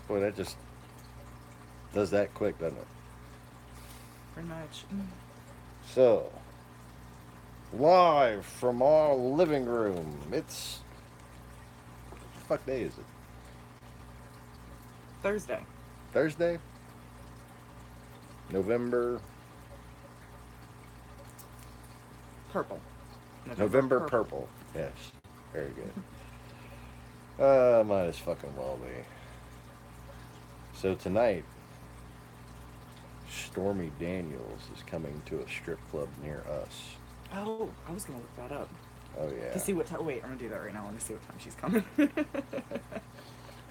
Boy, that just does that quick, doesn't it? Pretty much. So, live from our living room. It's what the fuck day is it? Thursday. Thursday, November Purple. November November purple. purple. Yes, very good. Might as fucking well be. So tonight, Stormy Daniels is coming to a strip club near us. Oh, I was gonna look that up Oh to yeah, see what time. Wait, I'm gonna do that right now. Let me see what time she's coming.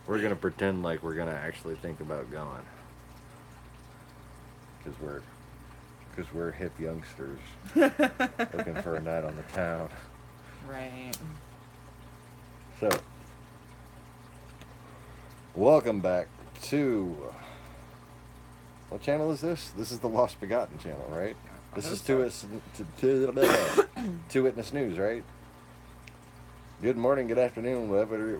we're gonna pretend like we're gonna actually think about going, cause we're hip youngsters looking for a night on the town. Right. So, welcome back to what channel is this? This is the Lost Begotten channel, right? I This hope is so. Two Witness News, right? Good morning, good afternoon, whatever.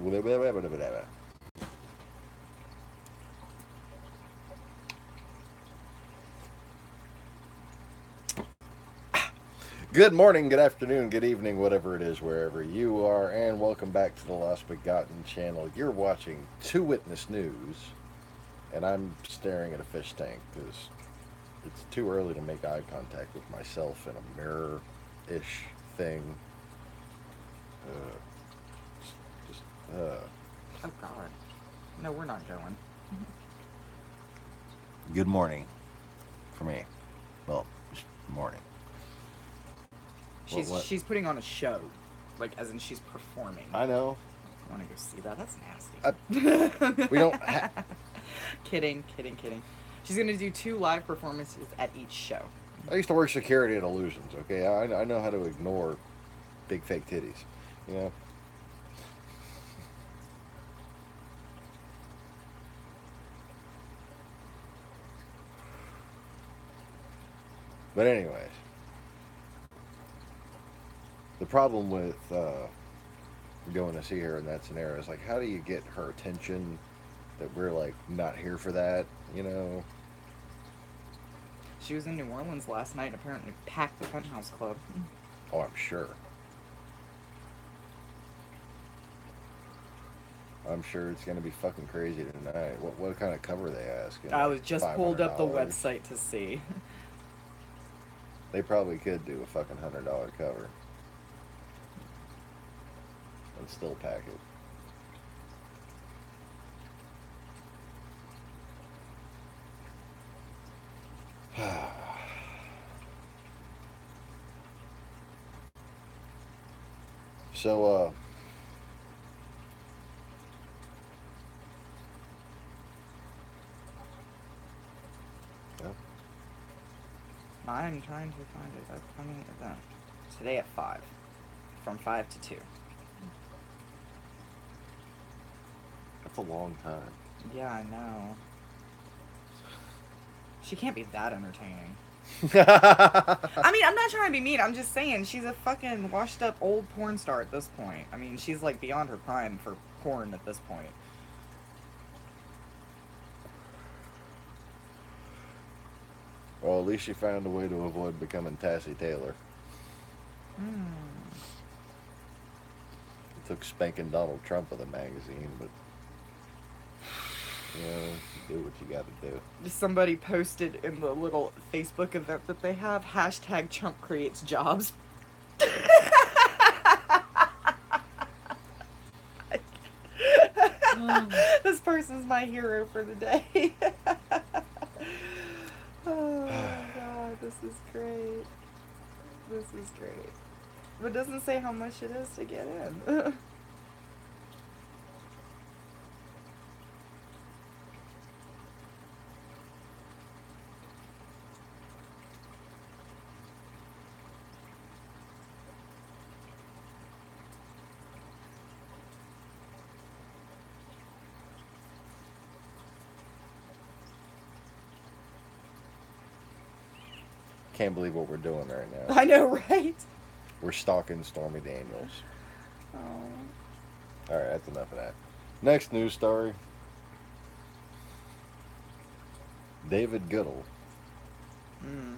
Good morning, good afternoon, good evening, whatever it is, wherever you are, and welcome back to the Lost Begotten channel. You're watching Two Witness News, and I'm staring at a fish tank because it's too early to make eye contact with myself in a mirror-ish thing. Uh, just, Oh God. No, we're not going. Good morning for me. Well, just morning. She's What? she's putting on a show, like as in she's performing. I know. I want to go see that. That's I, nasty. we don't. Kidding. She's gonna do 2 live performances at each show. I used to work security at Illusions. Okay, I know how to ignore big fake titties. You know. But anyways, the problem with going to see her in that scenario is like, how do you get her attention that we're like not here for that? You know. She was in New Orleans last night and apparently packed the Penthouse Club. Oh, I'm sure. I'm sure it's gonna be fucking crazy tonight. What kind of cover they asking? I Like was just pulled up the $500. website to see. They probably could do a fucking $100 cover and still pack it. So, yeah, I'm trying to find it. Upcoming event today at 5, from 5 to 2. that's a long time. Yeah, I know. She can't be that entertaining. I mean, I'm not trying to be mean. I'm just saying she's a fucking washed up old porn star at this point. I mean, she's like beyond her prime for porn at this point. Well, at least she found a way to avoid becoming Tassie Taylor. Hmm. It took spanking Donald Trump with a magazine, but you know, you do what you got to do. Somebody posted in the little Facebook event that they have hashtag Trump creates jobs. This person's my hero for the day. Oh my God, this is great. This is great. But it doesn't say how much it is to get in. Can't believe what we're doing right now. I know, right? We're stalking Stormy Daniels. Oh. All right, that's enough of that. Next news story. David Goodall, Mm.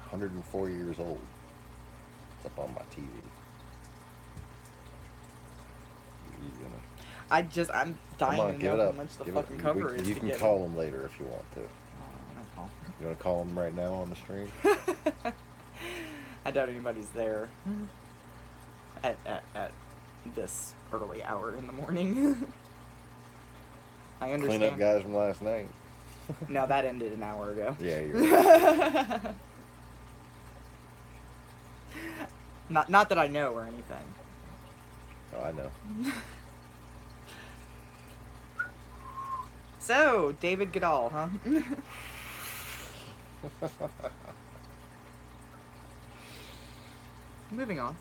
104 years old. It's up on my TV. You gonna I'm come dying on? to Give know it how up. much the Give it. fucking cover is You to can get call him later if you want to. I don't know. You want to call him right now on the stream? I doubt anybody's there at this early hour in the morning. I understand. Clean up guys from last night. No, that ended an hour ago. Yeah, you're right. Not that I know or anything. Oh, I know. So, David Goodall, huh? Moving on.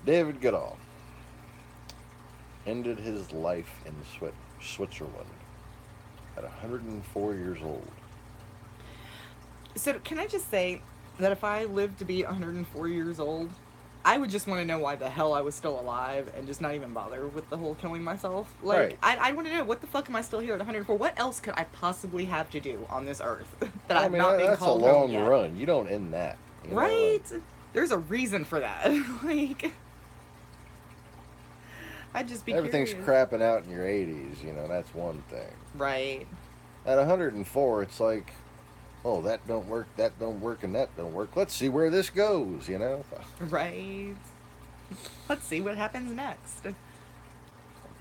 David Goodall ended his life in Switzerland at 104 years old. So, can I just say that if I lived to be 104 years old, I would just want to know why the hell I was still alive and just not even bother with the whole killing myself. Like, Right. I want to know, what the fuck am I still here at 104? What else could I possibly have to do on this earth that I I've mean, not been that's a called home long yet? run. You don't end that. You know, Right? like, There's a reason for that. Like, I'd just be everything's curious. crapping out in your 80s. You know, that's one thing. Right. At 104, it's like, oh, that don't work, and that don't work. Let's see where this goes, you know? Right. Let's see what happens next.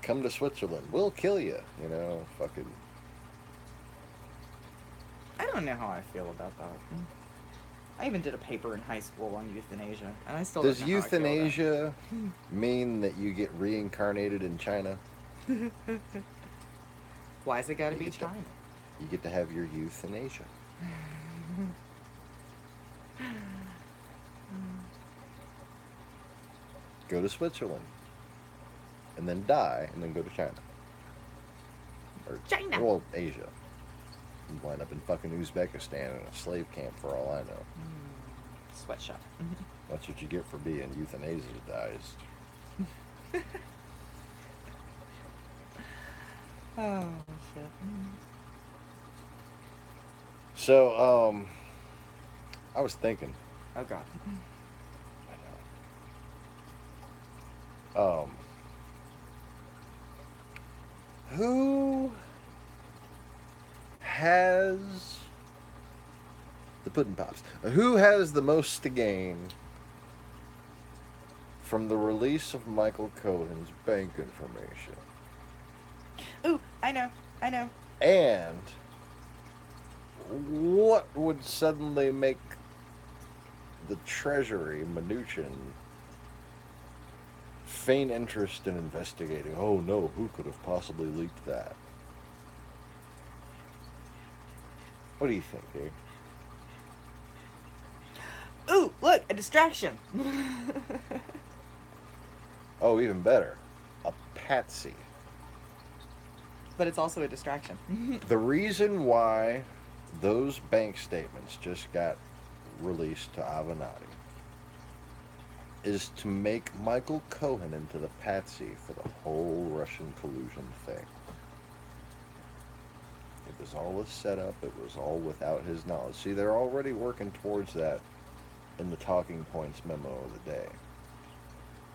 Come to Switzerland. We'll kill you, you know? Fucking. I don't know how I feel about that. I even did a paper in high school on euthanasia, and I still Does don't know how I feel about it. euthanasia mean that you get reincarnated in China? Why's it gotta You be get to- China? You get to have your euthanasia. Go to Switzerland. And then die, and then go to China. Or, China! Well, Asia. You wind up in fucking Uzbekistan in a slave camp for all I know. Sweatshop. That's what you get for being euthanized. Oh, shit. So, I was thinking. Oh, God. Who has the pudding pops? Who has the most to gain from the release of Michael Cohen's bank information? Ooh, I know. And what would suddenly make the Treasury, Mnuchin, feign interest in investigating? Oh no, who could have possibly leaked that? What do you think, Dave? Ooh, look, a distraction. Oh, even better, a patsy. But it's also a distraction. The reason why those bank statements just got released to Avenatti is to make Michael Cohen into the patsy for the whole Russian collusion thing. It was all a setup. It was all without his knowledge. See, they're already working towards that in the talking points memo of the day.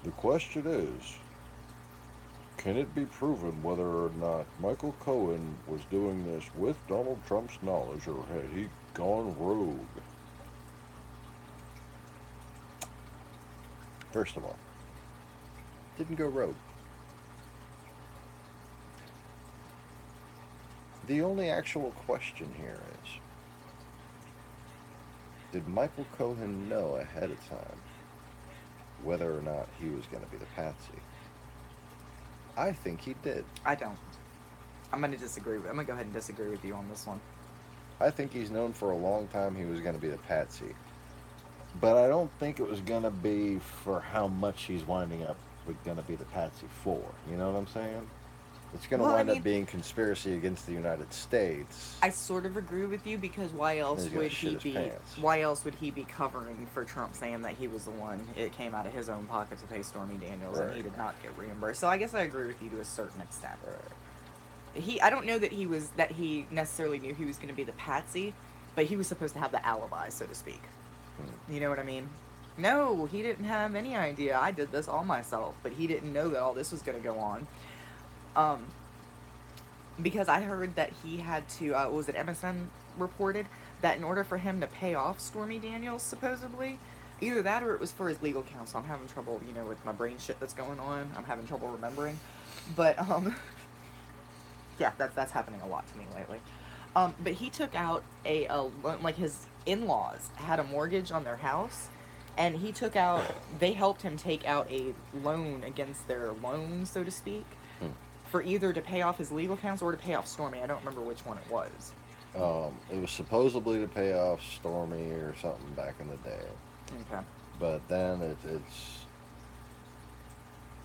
The question is, can it be proven whether or not Michael Cohen was doing this with Donald Trump's knowledge, or had he gone rogue? First of all, didn't go rogue. The only actual question here is, did Michael Cohen know ahead of time whether or not he was going to be the patsy? I think he did. I don't. I'm going to disagree. I'm going to go ahead and disagree with you on this one. I think he's known for a long time he was going to be the patsy. But I don't think it was going to be for how much he's winding up going to be the patsy for. You know what I'm saying? It's going to wind up being conspiracy against the United States. I sort of agree with you, because why else He's gonna would shit he his be? pants. Why else would he be covering for Trump, saying that he was the one? It came out of his own pocket to pay Stormy Daniels, and he Right. did not get reimbursed. So I guess I agree with you to a certain extent. I don't know that he necessarily knew he was going to be the patsy, but he was supposed to have the alibi, so to speak. Hmm. You know what I mean? No, he didn't have any idea. I did this all myself, but he didn't know that all this was going to go on. Um, because I heard that he had to, was it MSN reported that in order for him to pay off Stormy Daniels, supposedly, either that or it was for his legal counsel. I'm having trouble, with my brain shit that's going on. I'm having trouble remembering. But, yeah, that's happening a lot to me lately. But he took out a loan, like his in-laws had a mortgage on their house, and they helped him take out a loan against their loan, so to speak, Hmm. for either to pay off his legal counsel or to pay off Stormy. I don't remember which one it was. It was supposedly to pay off Stormy or something back in the day, Okay. but then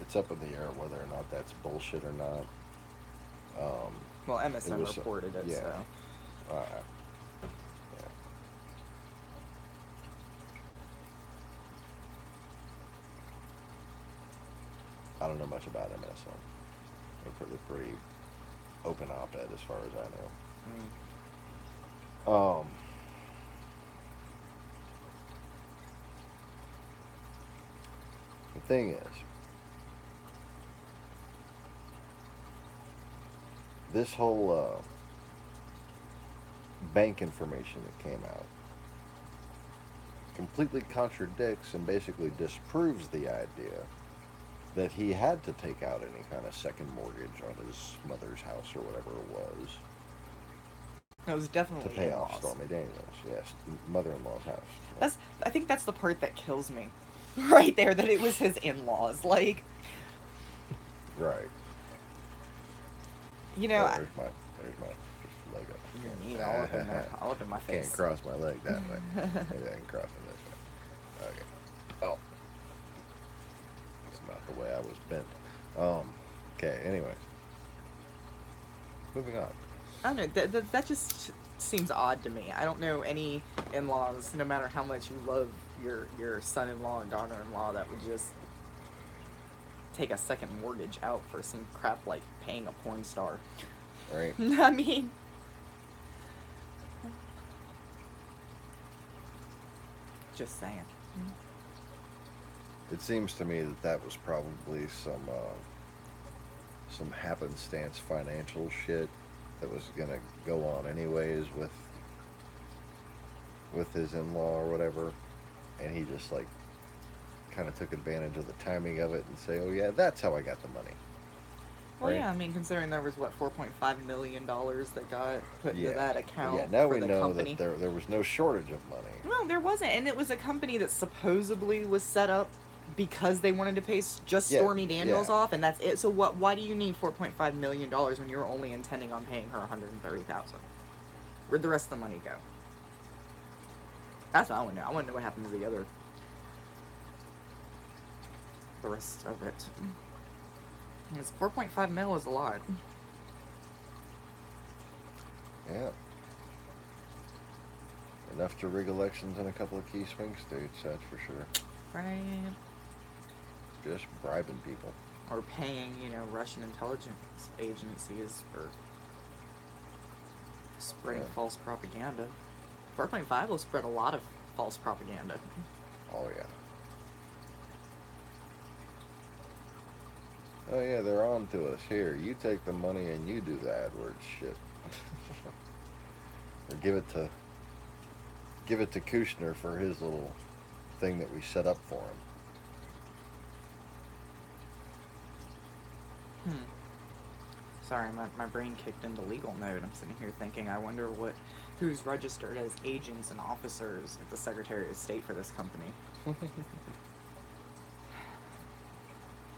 it's up in the air whether or not that's bullshit or not. Um, Well, it MSN was reported it, yeah. so. Uh, yeah. I don't know much about MSN. They're pretty open op-ed as far as I Mm. know. The thing is, this whole bank information that came out completely contradicts and basically disproves the idea that he had to take out any kind of second mortgage on his mother's house or whatever it was It was to definitely pay off in-laws. Stormy Daniels. Yes, mother-in-law's house. I think that's the part that kills me. Right there, that it was his in-laws. Like, Right. you know, Oh, I, there's my leg up. you're neat all up in my face. Can't cross my leg that way. Maybe I can cross it this way. Okay. Oh, that's not the way I was bent. Okay. Anyway, moving on. I don't know. That just seems odd to me. I don't know any in-laws, no matter how much you love your son-in-law and daughter-in-law, that would just take a second mortgage out for some crap like paying a porn star. Right. I mean, just saying. It seems to me that that was probably some happenstance financial shit that was gonna go on anyways with his in-law or whatever, and he just like kind of took advantage of the timing of it and say, "Oh yeah, that's how I got the money." Well, Right? yeah, I mean, considering there was, what, $4.5 million that got put into that account Yeah. Now for we the know company. that there was no shortage of money. Well, there wasn't, and it was a company that supposedly was set up because they wanted to pay just Yeah. Stormy Daniels Yeah. off, and that's it. So what? Why do you need $4.5 million when you're only intending on paying her $130,000? Where'd the rest of the money go? That's what I want to know. I want to know what happened to the rest of it. It's 4.5 mil is a lot. Yeah. Enough to rig elections in a couple of key swing states, that's for sure. Right. Just bribing people. Or paying, Russian intelligence agencies for spreading false propaganda. 4.5 will spread a lot of false propaganda. Oh yeah. Oh yeah, they're on to us. Here, you take the money and you do the AdWords shit. Or give it to Kushner for his little thing that we set up for him. Sorry, my brain kicked into legal mode. I'm sitting here thinking, I wonder who's registered as agents and officers at the Secretary of State for this company.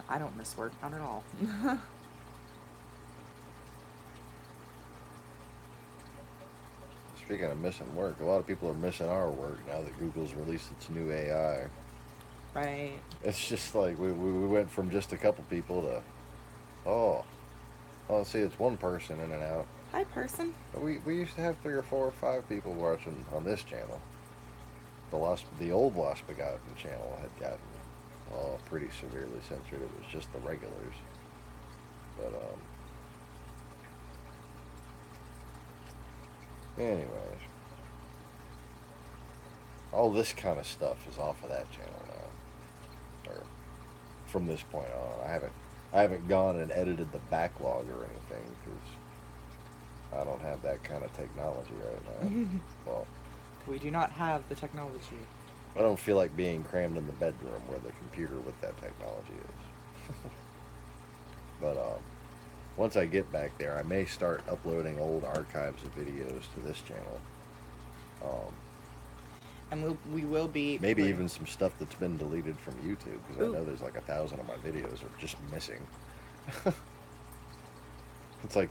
I don't miss work, not at all. Speaking of missing work, a lot of people are missing our work now that Google's released its new AI. Right. It's just like we went from just a couple people to, let's see, it's one person in and out. Hi, person. We used to have 3 or 4 or 5 people watching on this channel. The old Lost Begotten channel had gotten pretty severely censored. It was just the regulars. But Anyways, all this kind of stuff is off of that channel now, or from this point on. I haven't gone and edited the backlog or anything because I don't have that kind of technology right now. Well, We do not have the technology. I don't feel like being crammed in the bedroom where the computer with that technology is. But once I get back there, I may start uploading old archives of videos to this channel. Um, And we will be... maybe even some stuff that's been deleted from YouTube, because I Ooh. know there's like 1,000 of my videos are just missing. It's like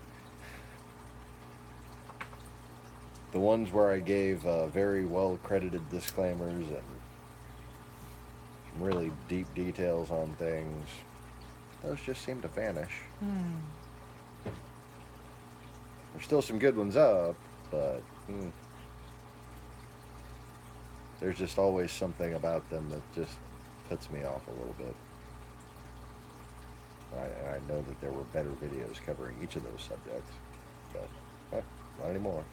the ones where I gave very well credited disclaimers and really deep details on things. Those just seem to vanish. There's still some good ones up, but there's just always something about them that just puts me off a little bit. I know that there were better videos covering each of those subjects, but not anymore.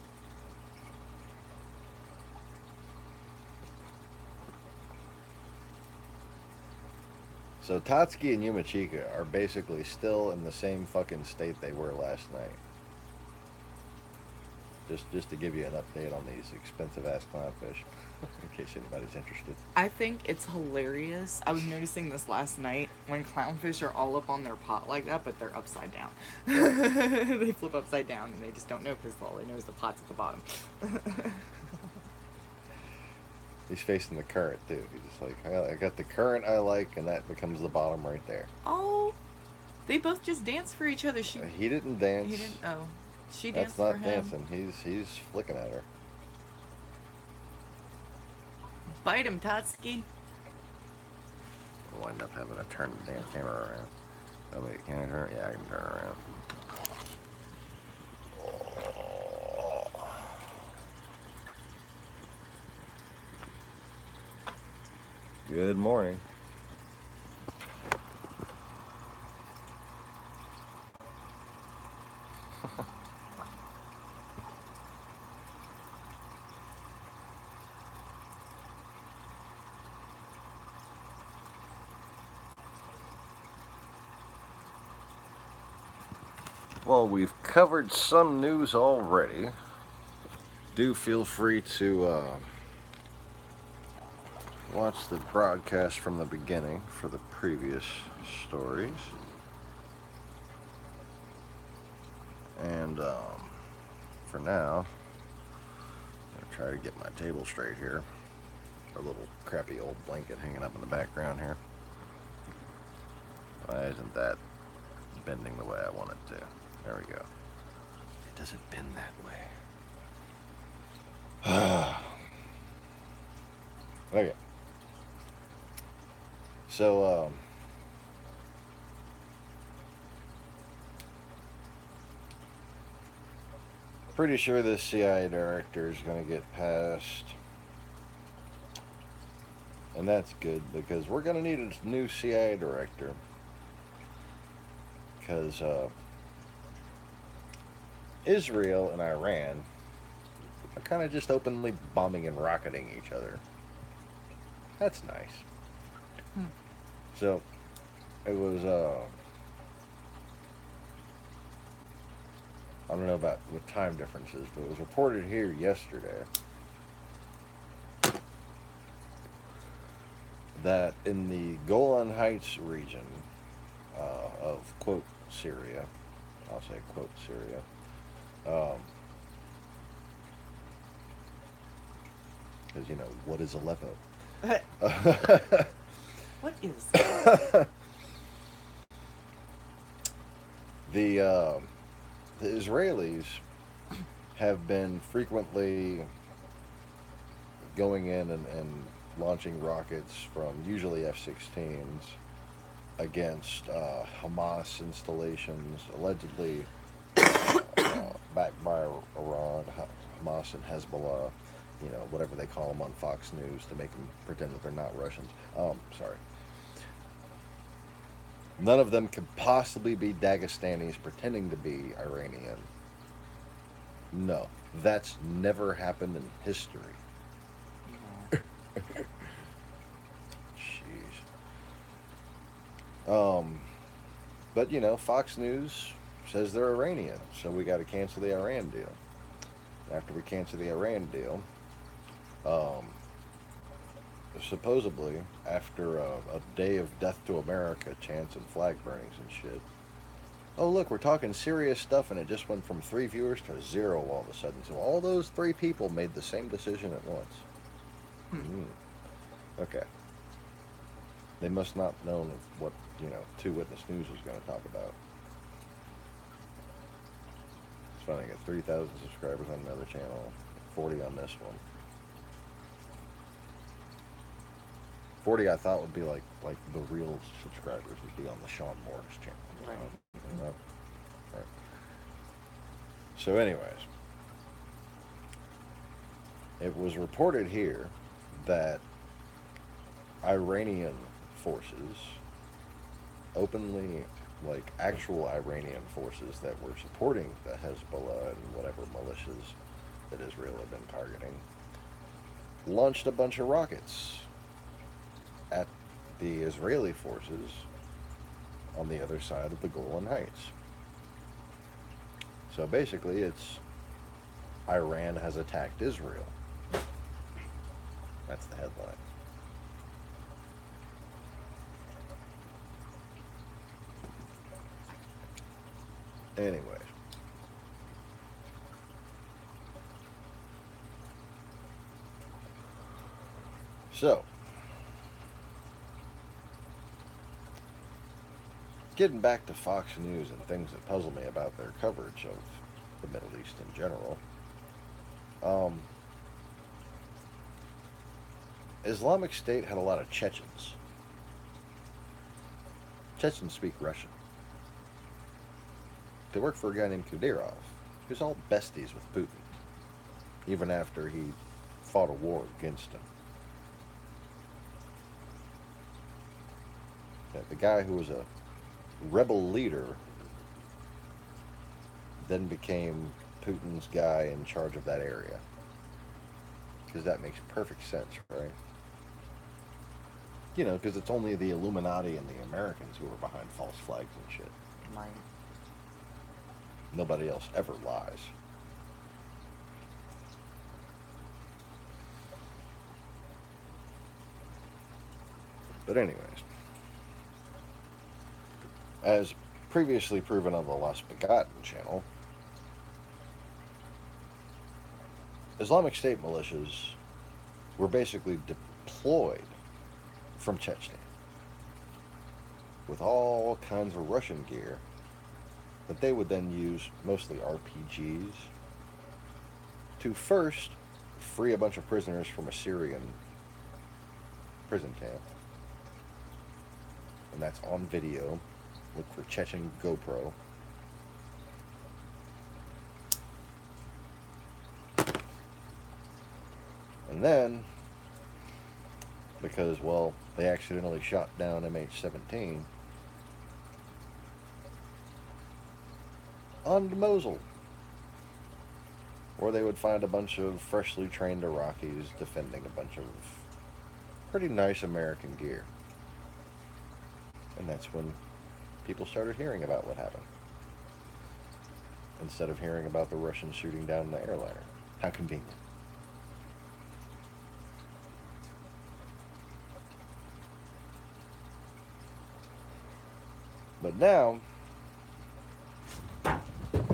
So Tatsuki and Yumachika are basically still in the same fucking state they were last night. Just to give you an update on these expensive ass clownfish, in case anybody's interested. I think it's hilarious. I was noticing this last night when clownfish are all up on their pot like that, but they're upside down. They flip upside down and they just don't know because all they know is the pot's at the bottom. He's facing the current too. He's just like, I got the current I like, and that becomes the bottom right there. Oh, they both just dance for each other. He didn't dance. He didn't. Oh, she That's danced for not him. dancing. He's flicking at her. Bite him, Tatsuki. I'll wind up having to turn the damn camera around. Oh wait, can I turn? Yeah, I can turn around. Good morning. Well, we've covered some news already. Do feel free to watch the broadcast from the beginning for the previous stories. And for now, I'm gonna try to get my table straight here. A little crappy old blanket hanging up in the background here. Why isn't that bending the way I want it to? There we go. It doesn't bend that way. Okay. So, pretty sure this CIA director is going to get passed. And that's good, because we're going to need a new CIA director. Because Israel and Iran are kind of just openly bombing and rocketing each other. That's nice. So, it was, I don't know about with time differences, but it was reported here yesterday that in the Golan Heights region of, quote, Syria, I'll say, quote, Syria, because, you know, what is Aleppo? What is the Israelis have been frequently going in and launching rockets from usually F-16s against Hamas installations, allegedly backed by Iran, Hamas and Hezbollah, you know, whatever they call them on Fox News to make them pretend that they're not Russians. Sorry. None of them could possibly be Dagestanis pretending to be Iranian. No, that's never happened in history. No. Jeez. Um, but Fox News says they're Iranian, so we got to cancel the Iran deal. After we cancel the Iran deal, um, supposedly after a day of death to America chants and flag burnings and shit. Oh look, we're talking serious stuff, and it just went from 3 viewers to 0 all of a sudden. So all those 3 people made the same decision at once. Hmm. Okay. They must not known of what Two Witness News was going to talk about. It's funny. I got 3,000 subscribers on another channel, 40 on this one. 40 I thought would be like the real subscribers would be on the Sean Morris channel. Right. No. Right. So, anyways, it was reported here that Iranian forces, openly, like actual Iranian forces that were supporting the Hezbollah and whatever militias that Israel had been targeting, launched a bunch of rockets at the Israeli forces on the other side of the Golan Heights. So basically, it's Iran has attacked Israel. That's the headline. Anyways. So, getting back to Fox News and things that puzzle me about their coverage of the Middle East in general. Islamic State had a lot of Chechens. Chechens speak Russian. They work for a guy named Kadyrov, who's all besties with Putin, even after he fought a war against him. The guy who was a rebel leader then became Putin's guy in charge of that area. Because that makes perfect sense, right? Because it's only the Illuminati and the Americans who are behind false flags and shit. Right. Nobody else ever lies. But anyways, as previously proven on the Lost Begotten channel, Islamic State militias were basically deployed from Chechnya with all kinds of Russian gear that they would then use, mostly RPGs, to first free a bunch of prisoners from a Syrian prison camp. And that's on video. Look for Chechen GoPro. And then, because, well, they accidentally shot down MH17 on to Mosul, where they would find a bunch of freshly trained Iraqis defending a bunch of pretty nice American gear. And that's when people started hearing about what happened, instead of hearing about the Russians shooting down the airliner. How convenient. But now,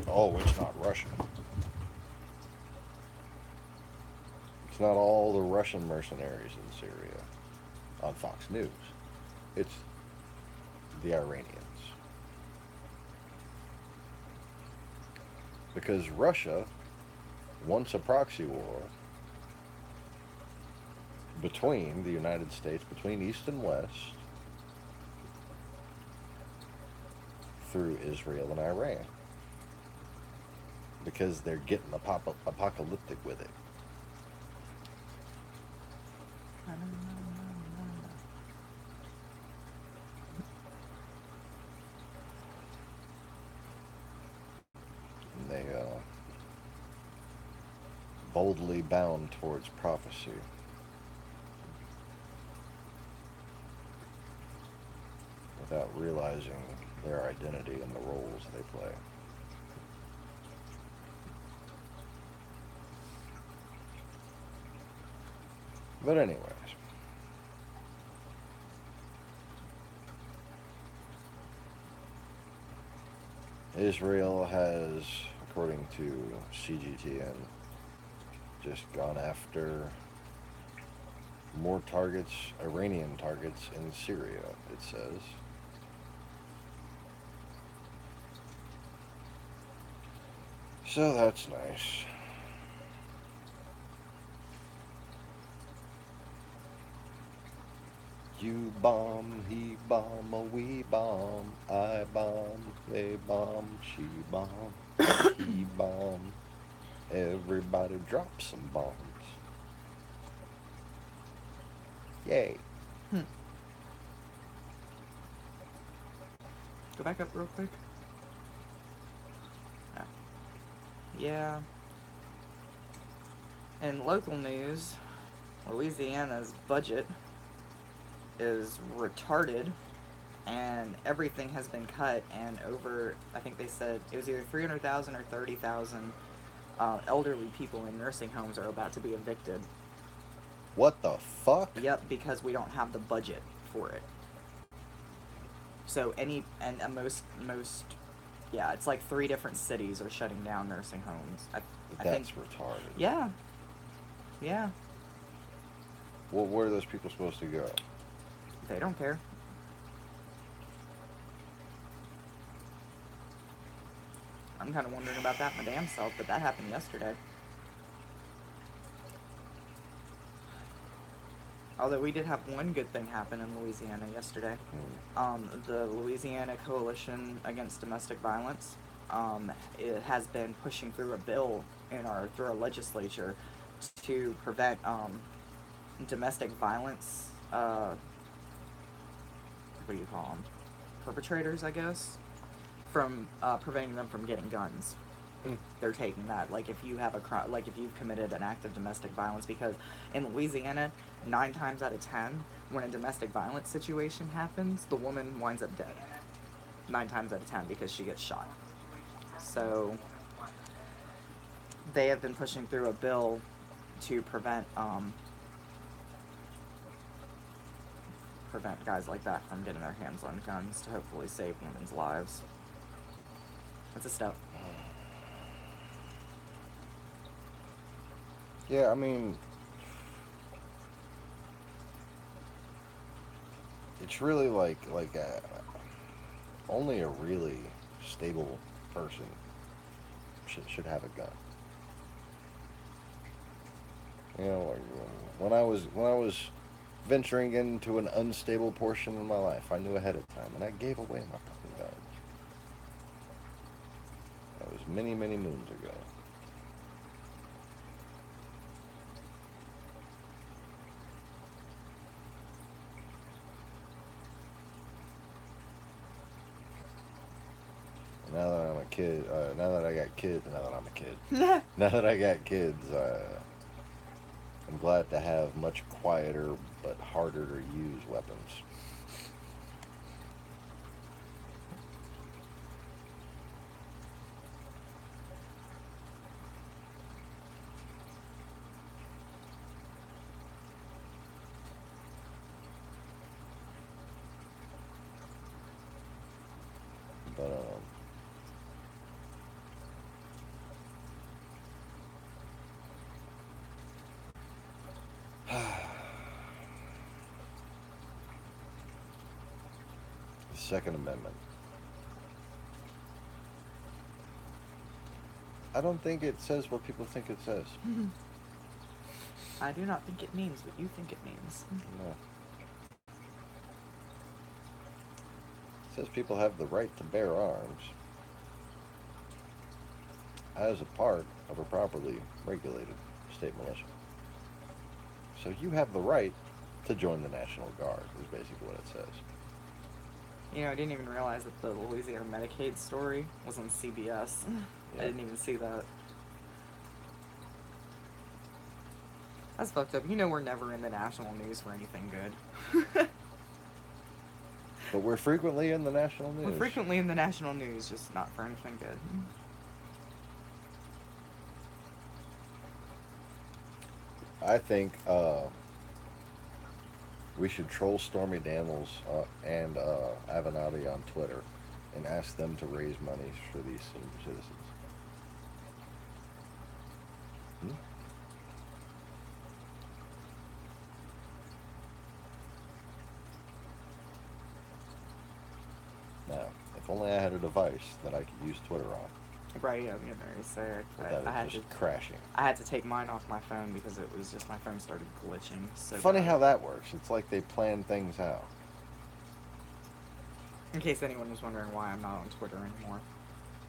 oh, it's not Russian. It's not all the Russian mercenaries in Syria on Fox News. It's the Iranians. Because Russia wants a proxy war between the United States, between East and West, through Israel and Iran. Because they're getting apocalyptic with it. And boldly bound towards prophecy. Without realizing their identity and the roles they play. But anyways, Israel has, according to CGTN, just gone after more targets, Iranian targets in Syria, it says. So that's nice. You bomb, he bomb, we bomb, I bomb, they bomb, she bomb, he bomb. Everybody drop some bombs. Yay. Go back up real quick. Oh. Yeah. In local news, Louisiana's budget is retarded, and everything has been cut, and over, I think they said it was either 300,000 or 30,000 elderly people in nursing homes are about to be evicted. What the fuck? Yep, because we don't have the budget for it. So most, yeah, it's like 3 different cities are shutting down nursing homes. I That's think, retarded. Yeah. Yeah. Well, where are those people supposed to go? They don't care. I'm kind of wondering about that my damn self, but that happened yesterday. Although we did have one good thing happen in Louisiana yesterday. The Louisiana Coalition Against Domestic Violence it has been pushing through a bill through our legislature to prevent domestic violence, what do you call them? Perpetrators, I guess, from preventing them from getting guns. They're taking that, like, if you have if you've committed an act of domestic violence, because in Louisiana, 9 times out of 10, when a domestic violence situation happens, the woman winds up dead. 9 times out of 10, because she gets shot. So they have been pushing through a bill to prevent guys like that from getting their hands on guns, to hopefully save women's lives. It's a step. Yeah, I mean, it's really like only a really stable person should have a gun. You know, like when I was venturing into an unstable portion of my life, I knew ahead of time, and I gave away my fucking gun. That was many, many moons ago. Now that I'm a kid, now that I got kids, now that I got kids, I'm glad to have much quieter but harder to use weapons. But the Second Amendment. I don't think it says what people think it says. I do not think it means what you think it means. No. It says people have the right to bear arms as a part of a properly regulated state militia. So you have the right to join the National Guard, is basically what it says. You know, I didn't even realize that the Louisiana Medicaid story was on CBS. Yeah. I didn't even see that. That's fucked up. You know we're never in the national news for anything good. But we're frequently in the national We're news. frequently in the national news, just not for anything good. I think we should troll Stormy Daniels and Avenatti on Twitter and ask them to raise money for these senior citizens. Hmm? Now, if only I had a device that I could use Twitter on Right, yeah, I'm getting ready to say it. without I it had just to, crashing. I had to take mine off my phone because it was just my phone started glitching so Funny bad. how that works. It's like they plan things out. In case anyone was wondering why I'm not on Twitter anymore,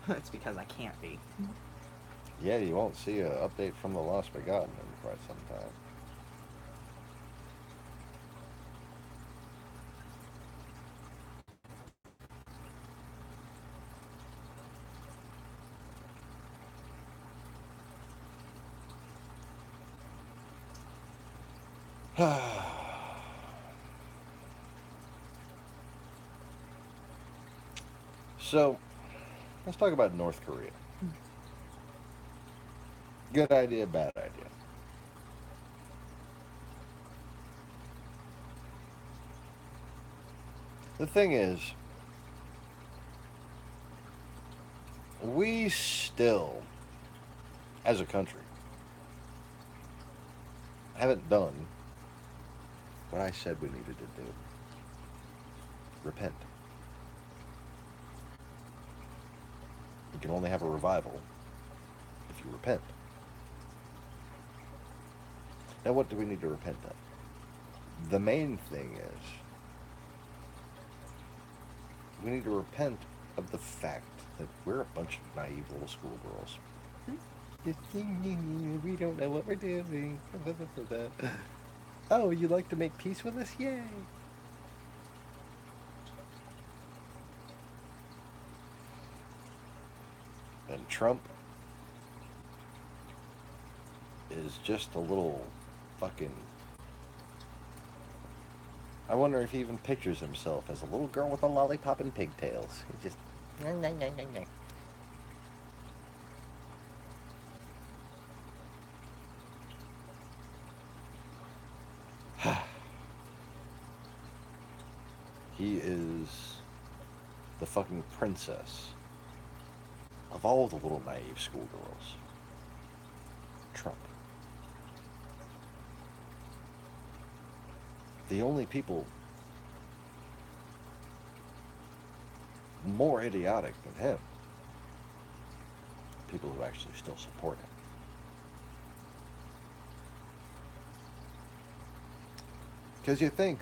it's because I can't be. Yeah, you won't see an update from the Lost Begotten in quite some time. So, let's talk about North Korea. Good idea, bad idea. The thing is, we still, as a country, haven't done what I said we needed to do. Repent. You can only have a revival if you repent. Now, what do we need to repent of? The main thing is we need to repent of the fact that we're a bunch of naive little schoolgirls. We don't know what we're doing. Oh, you like to make peace with us? Yay! And Trump is just a little fucking... I wonder if he even pictures himself as a little girl with a lollipop and pigtails. He just... He is the fucking princess of all the little naive schoolgirls. Trump. The only people more idiotic than him, people who actually still support him. Because you think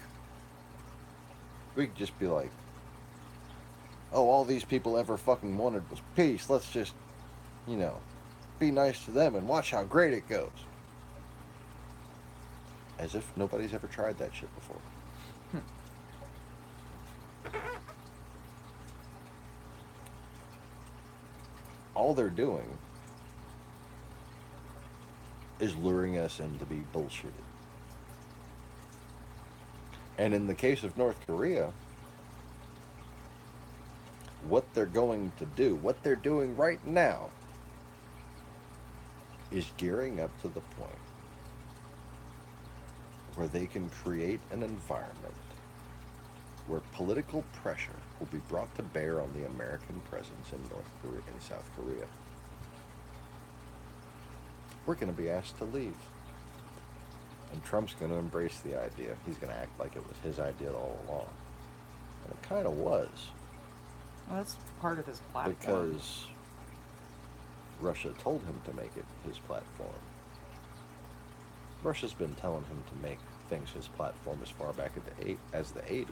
we could just be like, oh, all these people ever fucking wanted was peace. Let's just, be nice to them and watch how great it goes. As if nobody's ever tried that shit before. All they're doing is luring us in to be bullshitted. And in the case of North Korea, what they're going to do, what they're doing right now, is gearing up to the point where they can create an environment where political pressure will be brought to bear on the American presence in North Korea and South Korea. We're going to be asked to leave. And Trump's going to embrace the idea. He's going to act like it was his idea all along. And it kind of was. Well, that's part of his platform. Because Russia told him to make it his platform. Russia's been telling him to make things his platform as far back as the 80s.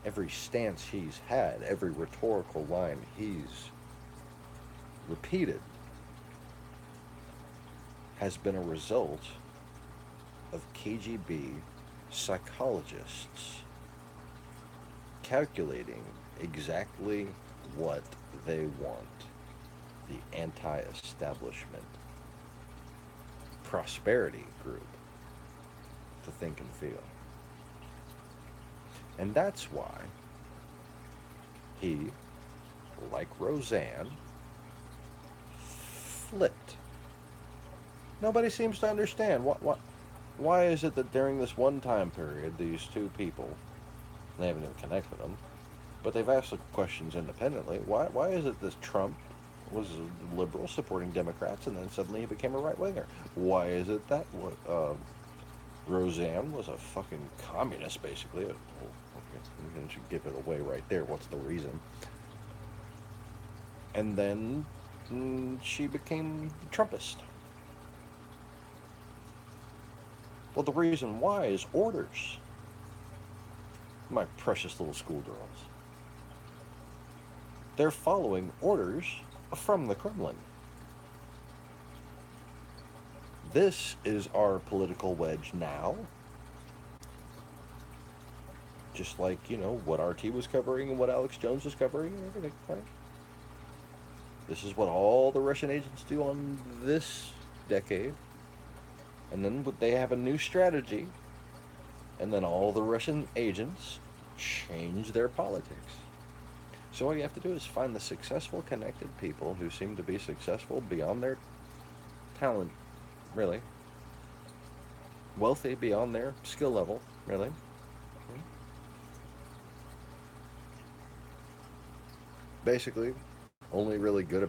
Every stance he's had, every rhetorical line he's repeated has been a result of KGB psychologists calculating exactly what they want the anti-establishment prosperity group to think and feel. And that's why he, like Roseanne, flipped. Nobody seems to understand why is it that during this one time period, these two people, they haven't even connected them, but they've asked the questions independently. Why is it that Trump was a liberal supporting Democrats and then suddenly he became a right winger? Why is it that Roseanne was a fucking communist, basically? Okay, you should give it away right there. What's the reason? And then she became Trumpist. Well, the reason why is orders. My precious little schoolgirls. They're following orders from the Kremlin. This is our political wedge now. Just like, what RT was covering and what Alex Jones was covering and everything, right? This is what all the Russian agents do on this decade. And then they have a new strategy. And then all the Russian agents change their politics. So all you have to do is find the successful, connected people who seem to be successful beyond their talent, really. Wealthy beyond their skill level, really. Basically, only really good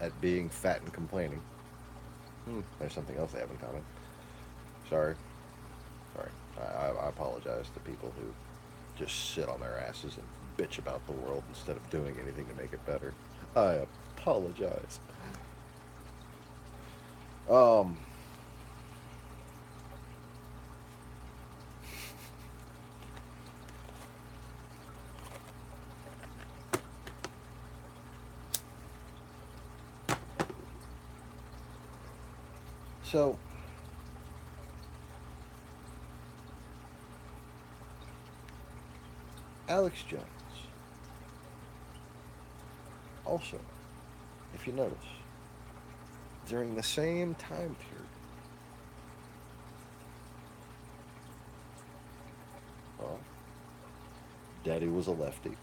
at being fat and complaining. There's something else they have in common. Sorry. I apologize to people who just sit on their asses and bitch about the world instead of doing anything to make it better. I apologize. So, Alex Jones, also, if you notice, during the same time period, well, Daddy was a lefty.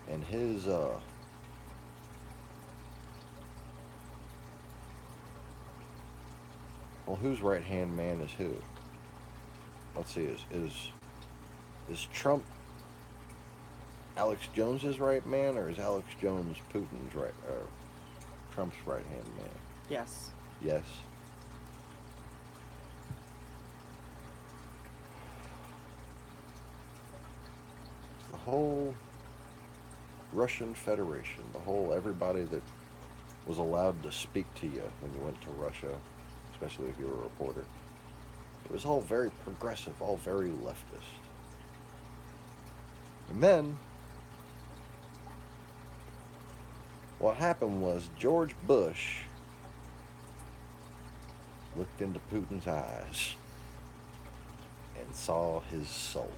And his, well, whose right-hand man is who? Let's see, is Trump Alex Jones's right man, or is Alex Jones Putin's Trump's right-hand man? Yes. Yes. The whole Russian Federation, everybody that was allowed to speak to you when you went to Russia, especially if you were a reporter, it was all very progressive, all very leftist. And then, what happened was George Bush looked into Putin's eyes and saw his soul.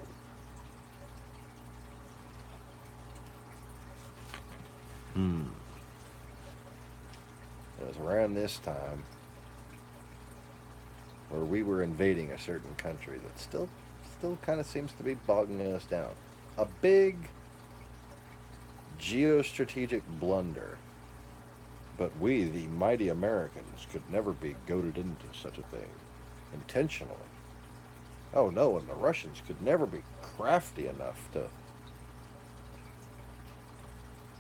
It was around this time where we were invading a certain country that still kind of seems to be bogging us down. A big geostrategic blunder. But we, the mighty Americans, could never be goaded into such a thing intentionally. Oh no, and the Russians could never be crafty enough to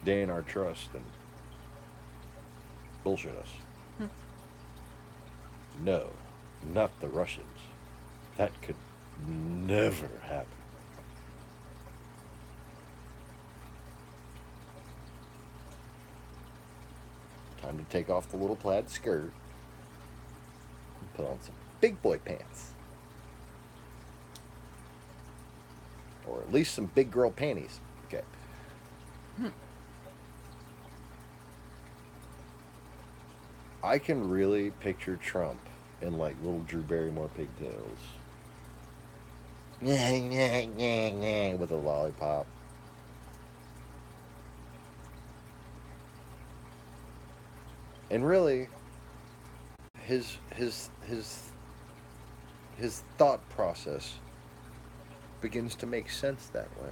gain our trust and bullshit us. No, not the Russians. That could never happen. Time to take off the little plaid skirt and put on some big boy pants. Or at least some big girl panties. Okay. I can really picture Trump in like little Drew Barrymore pigtails. With a lollipop. And really, his his his his thought process begins to make sense that way.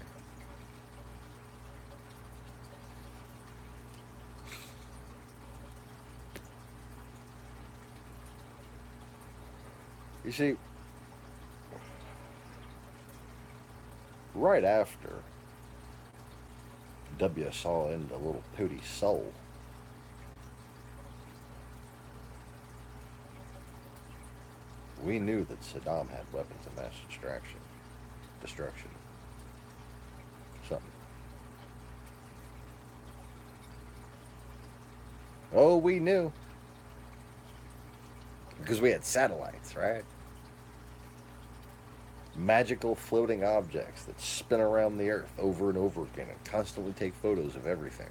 You see, right after W saw into little Pootie's soul, we knew that Saddam had weapons of mass destruction. Destruction. Something. Oh, we knew. Because we had satellites, right? Magical floating objects that spin around the Earth over and over again and constantly take photos of everything.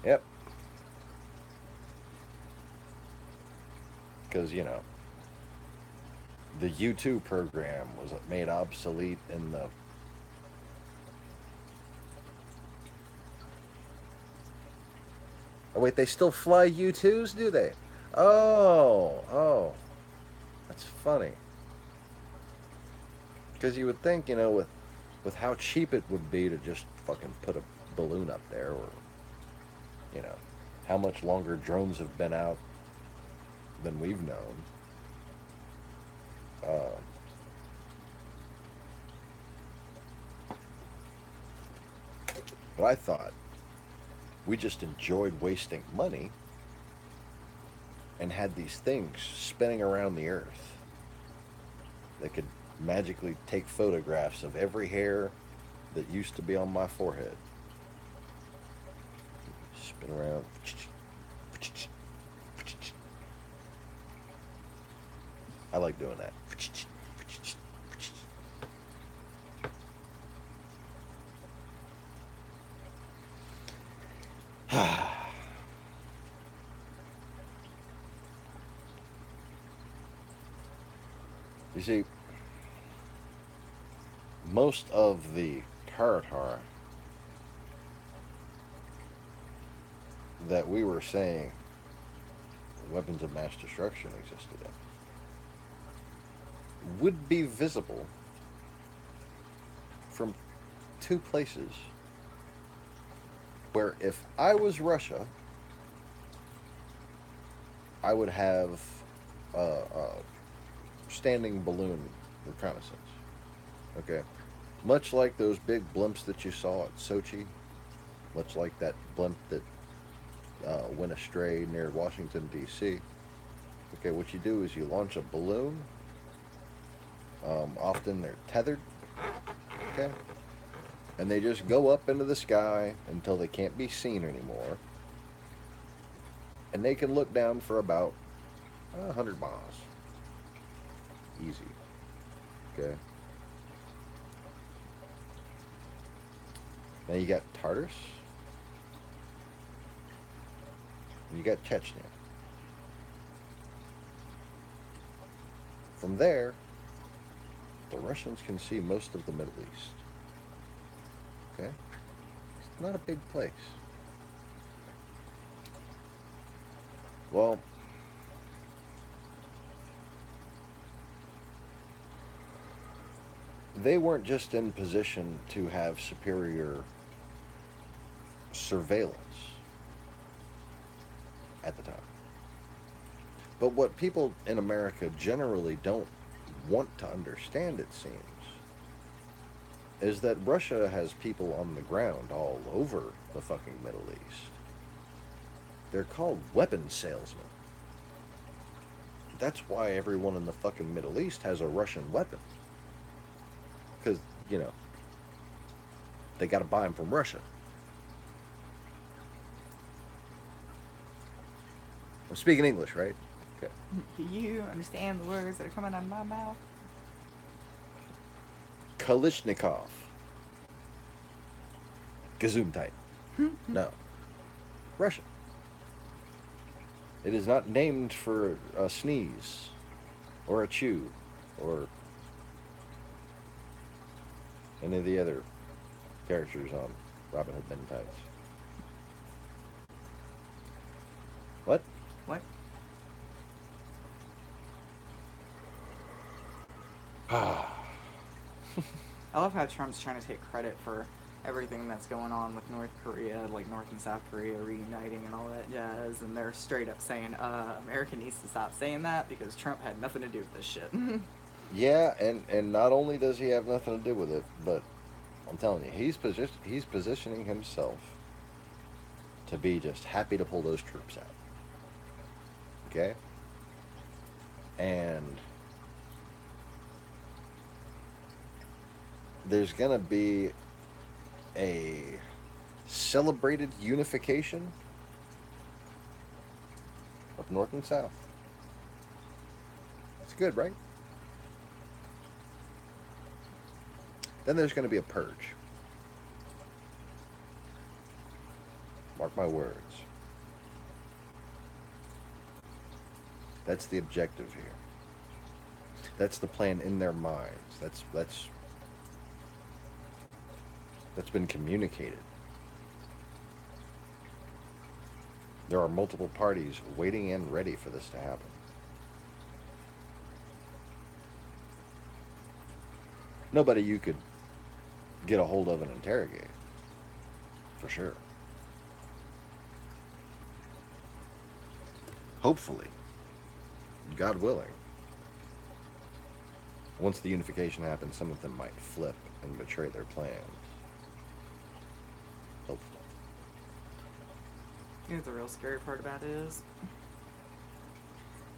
Yep. Because, the Ww3 program was made obsolete in the... Oh, wait, they still fly Ww2s, do they? Oh. That's funny. Because you would think, with how cheap it would be to just fucking put a balloon up there, or, how much longer drones have been out than we've known. But I thought we just enjoyed wasting money and had these things spinning around the Earth that could magically take photographs of every hair that used to be on my forehead. Spin around. I like doing that. You see, most of the territory that we were saying weapons of mass destruction existed in would be visible from two places where, if I was Russia, I would have a standing balloon reconnaissance. Okay? Much like those big blimps that you saw at Sochi, much like that blimp that went astray near Washington, D.C. Okay, what you do is you launch a balloon. Often they're tethered. Okay? And they just go up into the sky until they can't be seen anymore. And they can look down for about 100 miles. Easy. Okay? Now you got Tartus. And you got Chechnya. From there, the Russians can see most of the Middle East. Okay? It's not a big place. Well, they weren't just in position to have superior surveillance at the time. But what people in America generally don't want to understand, it seems, is that Russia has people on the ground all over the fucking Middle East. They're called weapons salesmen. That's why everyone in the fucking Middle East has a Russian weapon. Because, they got to buy them from Russia. I'm speaking English, right? Okay. Do you understand the words that are coming out of my mouth? Kalishnikov. Gesundheit. No. Russian. It is not named for a sneeze, or a chew, or any of the other characters on Robin Hood Men in Tights. What? What? Ah, I love how Trump's trying to take credit for everything that's going on with North Korea, like North and South Korea reuniting and all that jazz, and they're straight up saying, America needs to stop saying that because Trump had nothing to do with this shit. yeah, and not only does he have nothing to do with it, but I'm telling you, he's positioning himself to be just happy to pull those troops out. Okay? And there's going to be a celebrated unification of North and South. It's good, right? Then there's going to be a purge. Mark my words. That's the objective here. That's the plan in their minds. That's been communicated. There are multiple parties waiting and ready for this to happen. Nobody you could get a hold of and interrogate, for sure. Hopefully, God willing, once the unification happens, some of them might flip and betray their plans. Hopefully. You know what the real scary part about it is?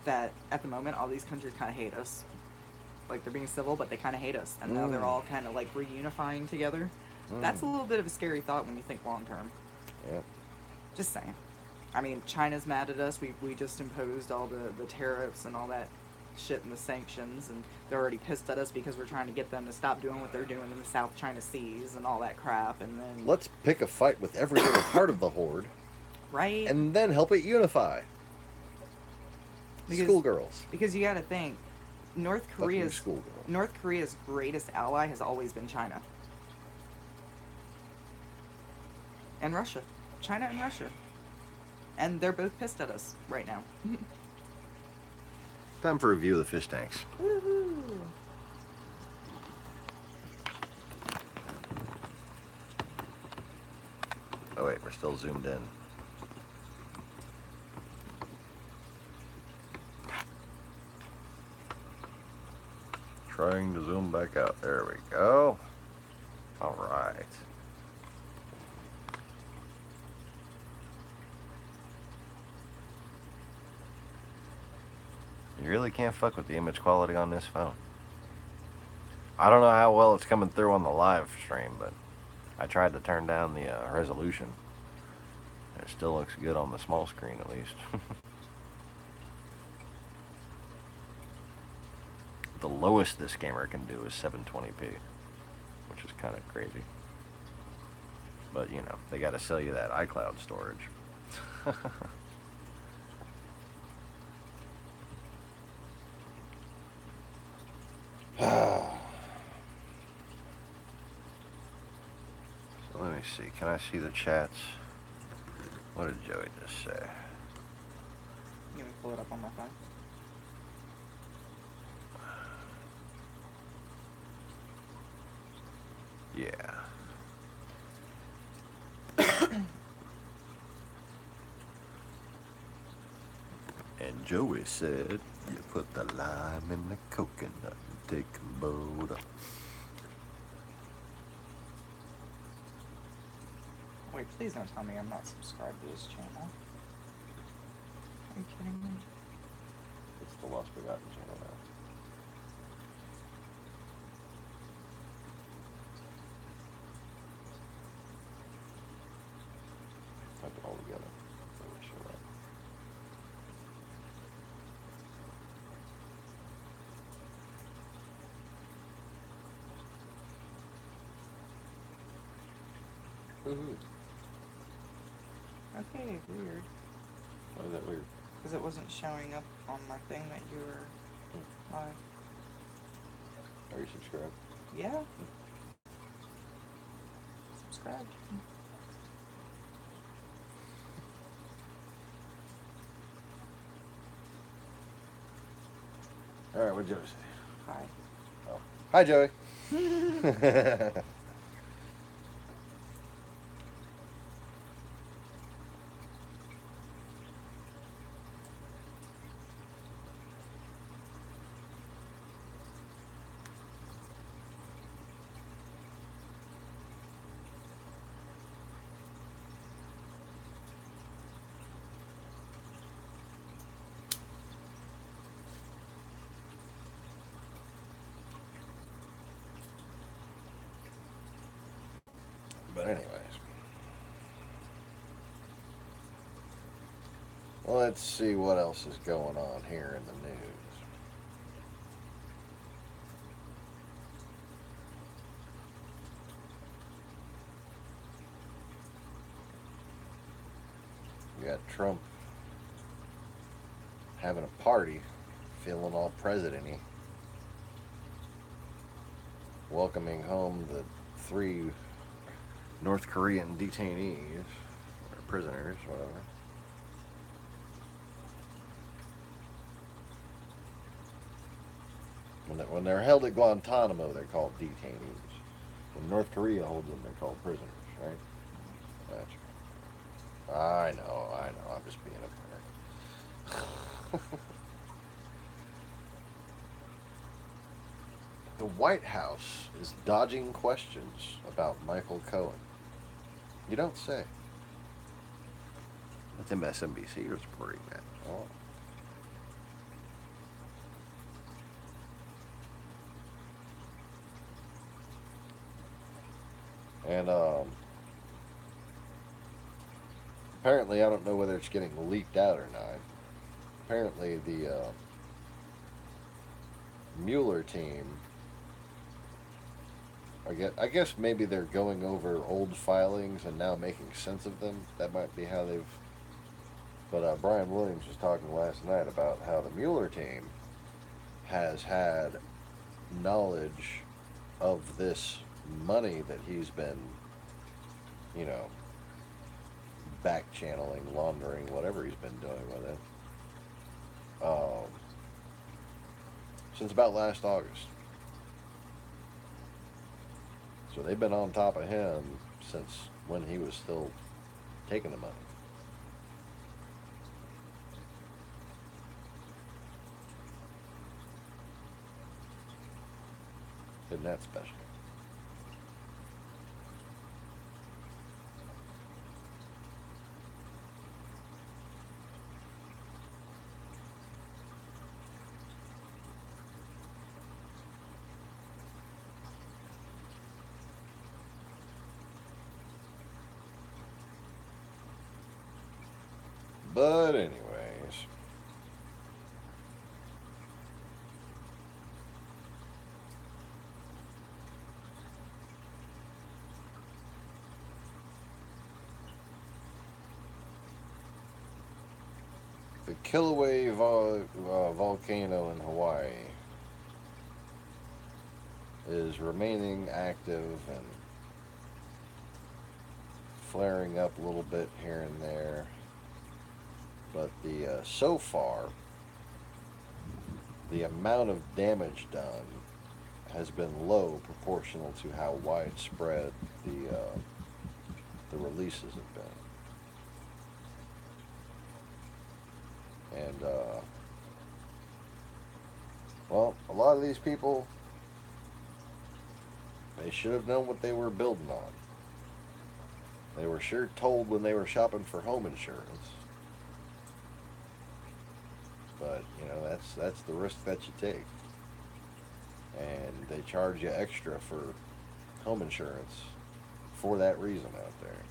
That at the moment, all these countries kind of hate us. Like, they're being civil, but they kind of hate us. And now they're all kind of, like, reunifying together. That's a little bit of a scary thought when you think long term. Yeah. Just saying. I mean, China's mad at us. We just imposed all the tariffs and all that shit and the sanctions. And they're already pissed at us because we're trying to get them to stop doing what they're doing in the South China Seas and all that crap. And then... Let's pick a fight with every little part of the horde. Right? And then help it unify. Schoolgirls. Because you gotta think, North Korea's greatest ally has always been China. And Russia. China and Russia. And they're both pissed at us right now. Time for a review of the fish tanks. Woohoo! Oh wait, we're still zoomed in. Trying to zoom back out. There we go. All right. You really can't fuck with the image quality on this phone. I don't know how well it's coming through on the live stream, but I tried to turn down the resolution. It still looks good on the small screen at least. The lowest this camera can do is 720p, which is kind of crazy. But, you know, they got to sell you that iCloud storage. So let me see. Can I see the chats? What did Joey just say? Let me pull it up on my phone. Yeah. And Joey said, you put the lime in the coconut and take them both up. Wait, please don't tell me I'm not subscribed to this channel. Are you kidding me? It's the Lost Forgotten channel now. Type it all together. Really sure that. Woohoo. Okay, weird. Why is that weird? Because it wasn't showing up on my thing that you were live. Are you subscribed? Yeah. Subscribed. All right, what'd Joey say? Hi. Oh. Hi, Joey. But anyways, well, let's see what else is going on here in the news. You got Trump having a party, feeling all president-y, welcoming home the 3 North Korean detainees, or prisoners, whatever. When they're held at Guantanamo, they're called detainees. When North Korea holds them, they're called prisoners, right? That's right. I know. I'm just being a parent. The White House is dodging questions about Michael Cohen. You don't say. That's MSNBC reporting that. Oh. And apparently, I don't know whether it's getting leaked out or not. Apparently, the Mueller team, I guess maybe they're going over old filings and now making sense of them. That might be how they've. But Brian Williams was talking last night about how the Mueller team has had knowledge of this money that he's been, you know, back channeling, laundering, whatever he's been doing with it, since about last August. So they've been on top of him since when he was still taking the money. Isn't that special? But anyways, the Kilauea volcano in Hawaii is remaining active and flaring up a little bit here and there. But so far, the amount of damage done has been low proportional to how widespread the releases have been. And well, a lot of these people, they should have known what they were building on. They were sure told when they were shopping for home insurance. But that's the risk that you take, and they charge you extra for home insurance for that reason out there.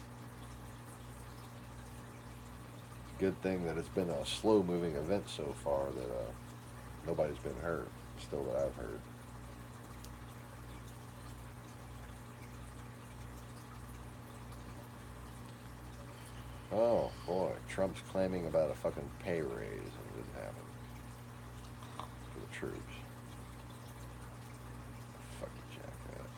Good thing that it's been a slow-moving event so far that nobody's been hurt, still that I've heard. Oh boy, Trump's claiming about a fucking pay raise and it didn't happen for the troops. Fucking jackass.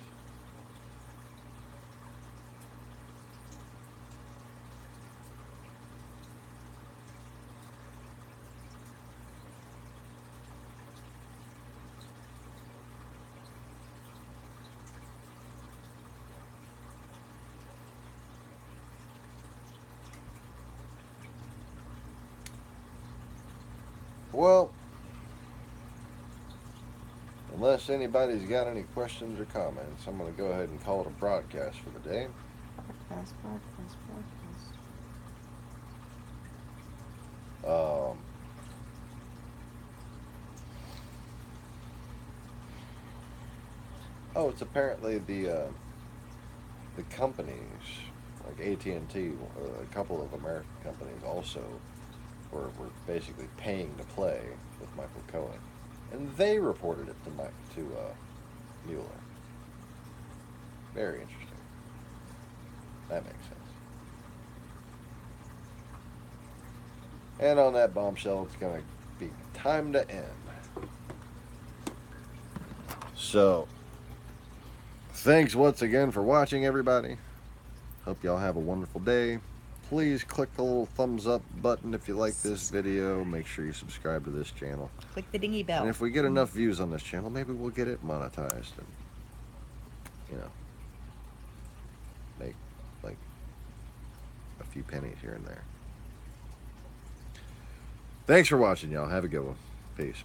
Well, unless anybody's got any questions or comments, I'm going to go ahead and call it a broadcast for the day. Broadcast. Um, oh, it's apparently the companies like AT&T, a couple of American companies also were basically paying to play with Michael Cohen, and they reported it to Mueller. Very interesting. That makes sense. And on that bombshell, it's going to be time to end. So, thanks once again for watching, everybody. Hope y'all have a wonderful day. Please click the little thumbs up button if you like this video. Make sure you subscribe to this channel. Click the dingy bell. And if we get enough views on this channel, maybe we'll get it monetized and, make like a few pennies here and there. Thanks for watching, y'all. Have a good one. Peace.